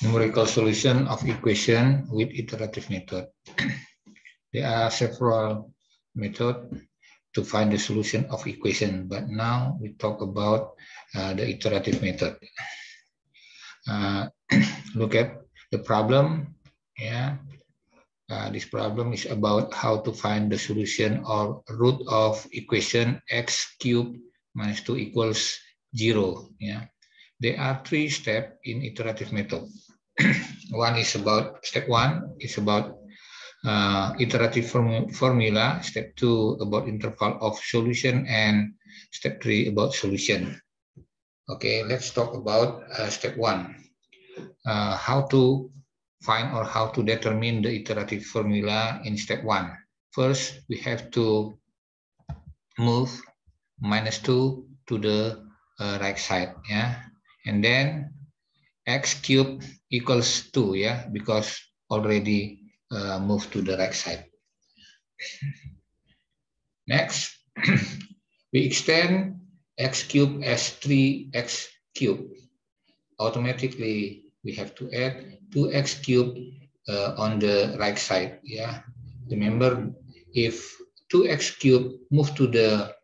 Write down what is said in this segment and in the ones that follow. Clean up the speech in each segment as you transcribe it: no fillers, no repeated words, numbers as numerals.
Numerical solution of equation with iterative method. There are several methods to find the solution of equation, but now we talk about the iterative method. Look at the problem. Yeah, this problem is about how to find the solution or root of equation x cubed minus 2 equals 0. Yeah, there are 3 steps in iterative method. Step one is about iterative formula, step 2 about interval of solution, and step 3 about solution. Okay, let's talk about step 1. How to find or how to determine the iterative formula in step 1. First, we have to move minus 2 to the right side, yeah, and then x cubed equals 2, yeah, because already moved to the right side. Next, we extend x cubed as 3x cubed. Automatically, we have to add 2x cubed on the right side. Yeah, remember, if 2x cubed move to the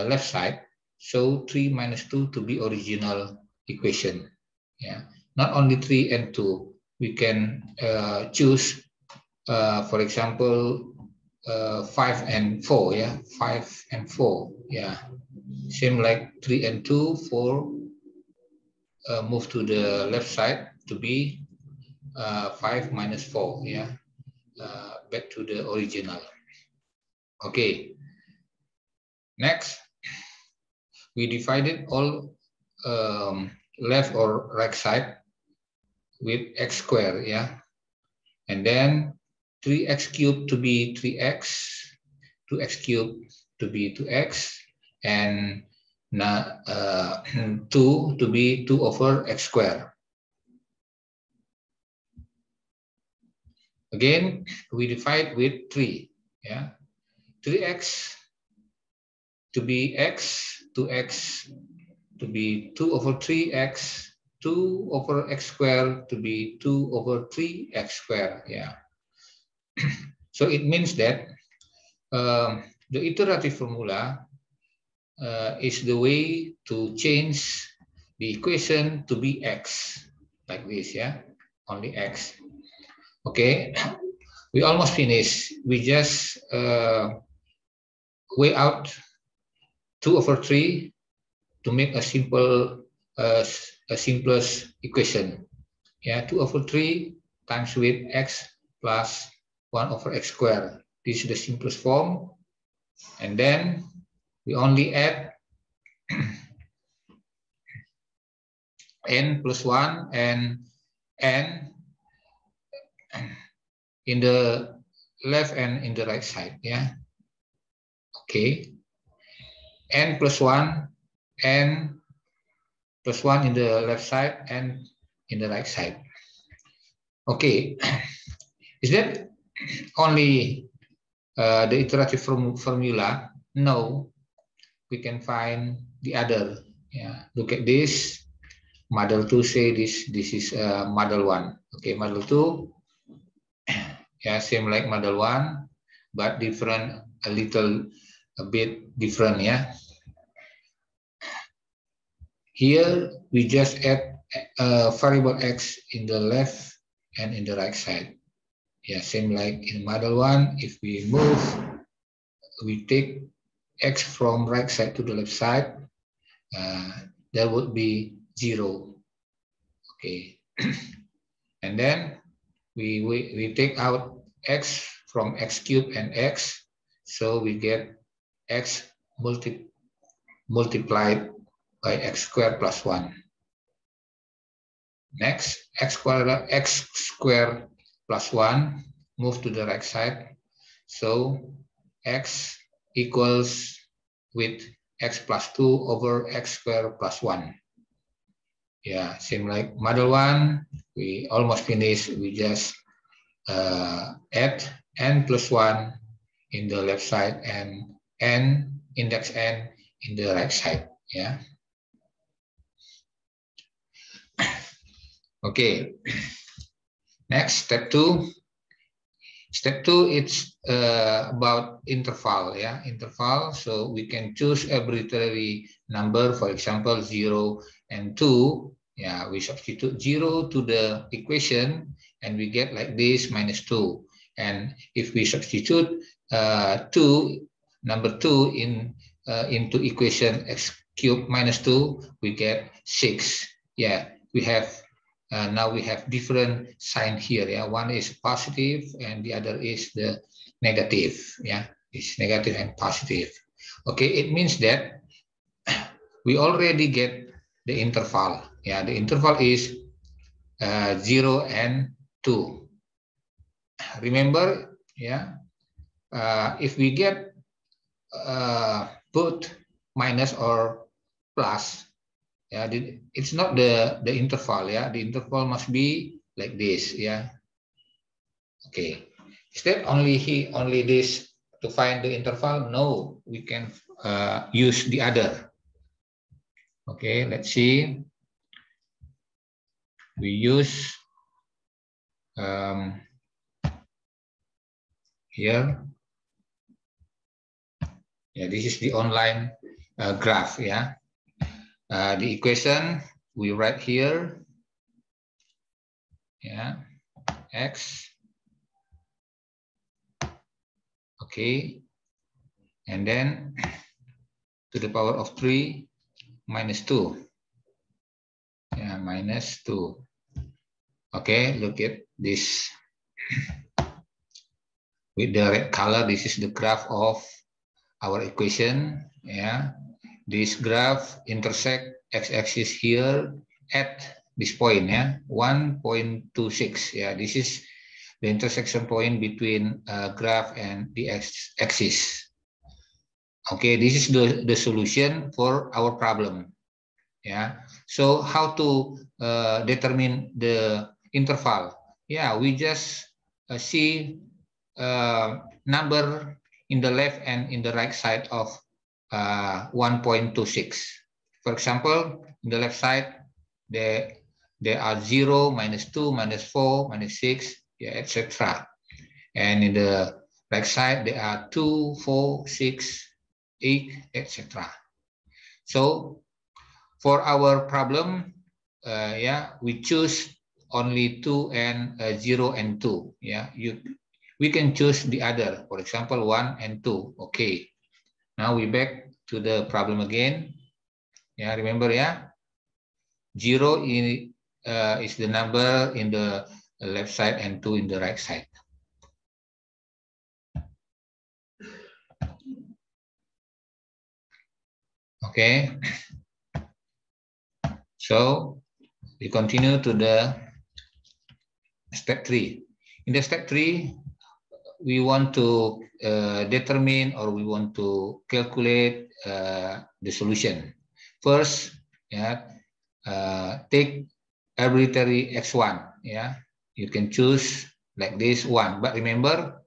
left side, so 3 minus 2 to be original equation. Yeah, not only 3 and 2, we can choose, for example, 5 and 4. Yeah, 5 and 4. Yeah, same like 3 and 2, 4 move to the left side to be 5 minus 4. Yeah, back to the original. Okay. Next, we divided all left or right side with x squared. Yeah, and then 3x cubed to be 3x, 2x cubed to be 2x, and 2 to be 2 over x squared. Again, we divide with 3. Yeah, 3x to be x, 2x to be 2 over 3x, 2 over x squared to be 2 over 3x squared. Yeah. So it means that the iterative formula is the way to change the equation to be x, like this. Yeah, only x. Okay, we almost finished. We just weigh out 2 over 3 to make a simplest equation. Yeah, 2 over 3 times with x plus 1 over x squared. This is the simplest form. And then we only add n plus 1 and n in the left and in the right side. Yeah. Okay. N plus 1, n plus 1 in the left side and in the right side. Okay. Is that only the iterative formula? No. We can find the other. Yeah. Look at this. Model 2 say this is model 1. Okay, model 2. Yeah, same like model 1, but different, a bit different. Yeah. Here we just add variable x in the left and in the right side. Yeah, same like in model 1. If we move, we take x from right side to the left side, that would be 0. Okay. And then we take out x from x cubed and x, so we get x multiplied by x squared plus 1. Next, x squared plus 1 move to the right side, so x equals with x plus 2 over x squared plus 1. Yeah, same like model 1. We almost finished. We just add n plus 1 in the left side and n, index n, in the right side. Yeah. Okay. Next, step 2. Step 2, it's about interval, yeah, interval. So we can choose arbitrary number, for example, 0 and 2. Yeah, we substitute 0 to the equation, and we get like this, minus 2. And if we substitute number 2 into equation x cubed minus 2, we get 6. Yeah, we have now we have different sign here. Yeah, one is positive and the other is the negative. Yeah, it's negative and positive. Okay, it means that we already get the interval. Yeah, the interval is 0 and 2. Remember, yeah, if we get both minus or plus, yeah, it's not the interval. Yeah, the interval must be like this. Yeah. Okay. Is that only this to find the interval? No, we can use the other. Okay, let's see. We use here. Yeah, this is the online graph. Yeah, the equation we write here. Yeah, x. Okay, and then to the power of 3 minus 2. Yeah, minus 2. Okay, look at this. With the red color, this is the graph of our equation. Yeah, this graph intersect x-axis here at this point. Yeah, 1.26. Yeah, this is the intersection point between graph and the x-axis. Okay, this is the solution for our problem. Yeah, so how to determine the interval? Yeah, we just see number in the left and in the right side of 1.26. For example, in the left side, there are 0, minus 2, minus 4, minus 6, yeah, etc. And in the right side, there are 2, 4, 6, 8, etc. So for our problem, yeah, we choose only 2 and 0 and 2. Yeah, we can choose the other, for example, 1 and 2. Okay, now we back to the problem again. Yeah, remember, yeah, 0 is the number in the left side and 2 in the right side. Okay, so we continue to the step 3. In the step 3, we want to determine or we want to calculate the solution. First, yeah, take arbitrary x1. Yeah, you can choose like this 1, but remember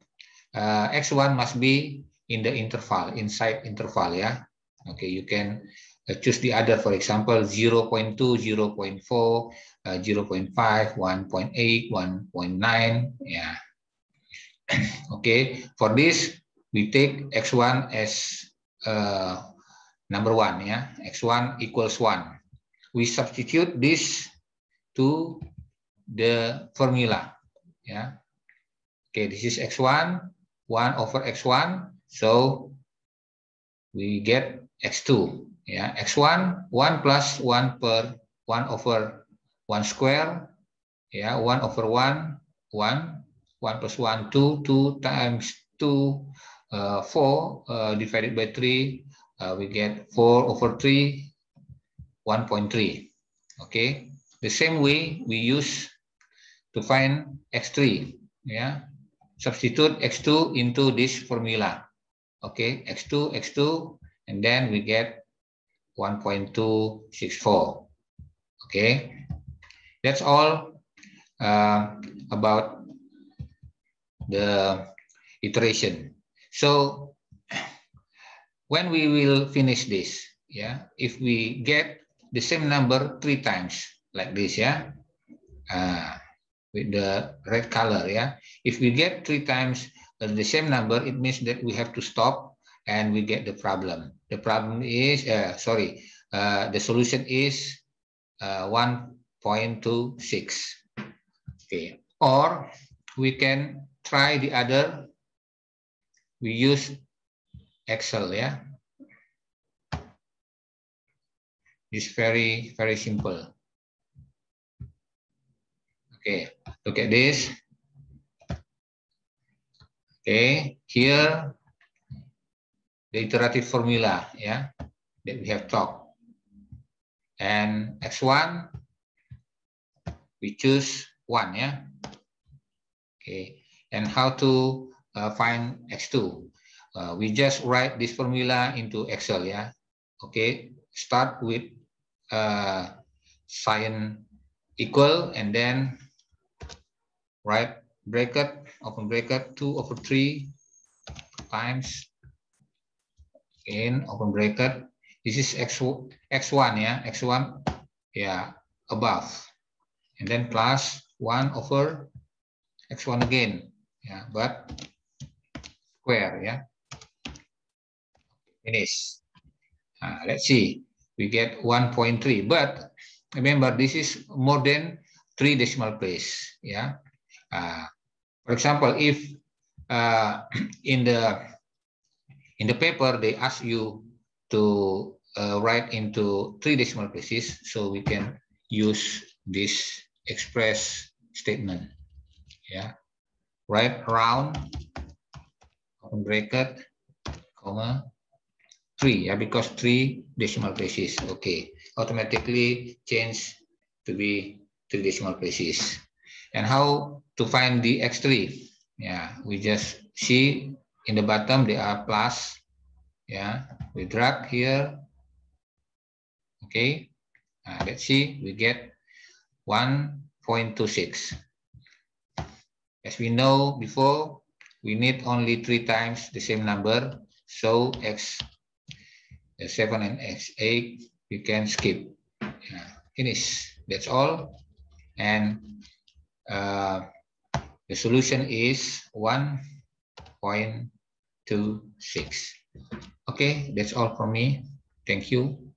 x1 must be in the interval, inside interval. Yeah, okay, you can choose the other, for example, 0.2, 0.4, 0.5, 1.8, 1.9. Yeah. Okay, for this we take x1 as number 1. Yeah, x1 equals 1. We substitute this to the formula. Yeah. Okay, this is x1, 1 over x1. So we get x2. Yeah, x1, 1 plus 1 per 1 over 1 square. Yeah, 1 over 1, 1. 1 plus 1, 2. 2 times 2, 4 divided by 3. We get 4 over 3, 1.3. Okay, the same way we use to find x3. Yeah, substitute x2 into this formula. Okay, x2, x2, and then we get 1.264. Okay, that's all about the iteration. So when we will finish this, yeah, if we get the same number 3 times like this, yeah, with the red color. Yeah, if we get 3 times the same number, it means that we have to stop and we get the problem. The problem is the solution is 1.26. Okay, or we can try the other. We use Excel. Yeah, it's very simple. Okay, look at this. Okay, here the iterative formula, yeah, that we have talked. And x1, we choose 1, yeah. Okay, and how to find x2? We just write this formula into Excel, yeah. Okay, start with sign equal, and then write bracket, open bracket, 2/3 times in open bracket. This is x1, yeah, x1, yeah, above, and then plus 1/x1 again, yeah, but square, yeah. Finish. Let's see, we get 1.3, but remember this is more than 3 decimal place, yeah. For example, if in the paper they ask you to write into 3 decimal places, so we can use this express statement. Yeah, write around open bracket, comma 3. Yeah, because 3 decimal places. Okay, automatically change to be 3 decimal places. And how to find the x3? Yeah, we just see in the bottom they are plus. Yeah, we drag here. Okay, let's see, we get 1.26. As we know before, we need only 3 times the same number, so x7 and x8 we can skip. Finish. That's all. And the solution is 1.26. Okay, that's all from me. Thank you.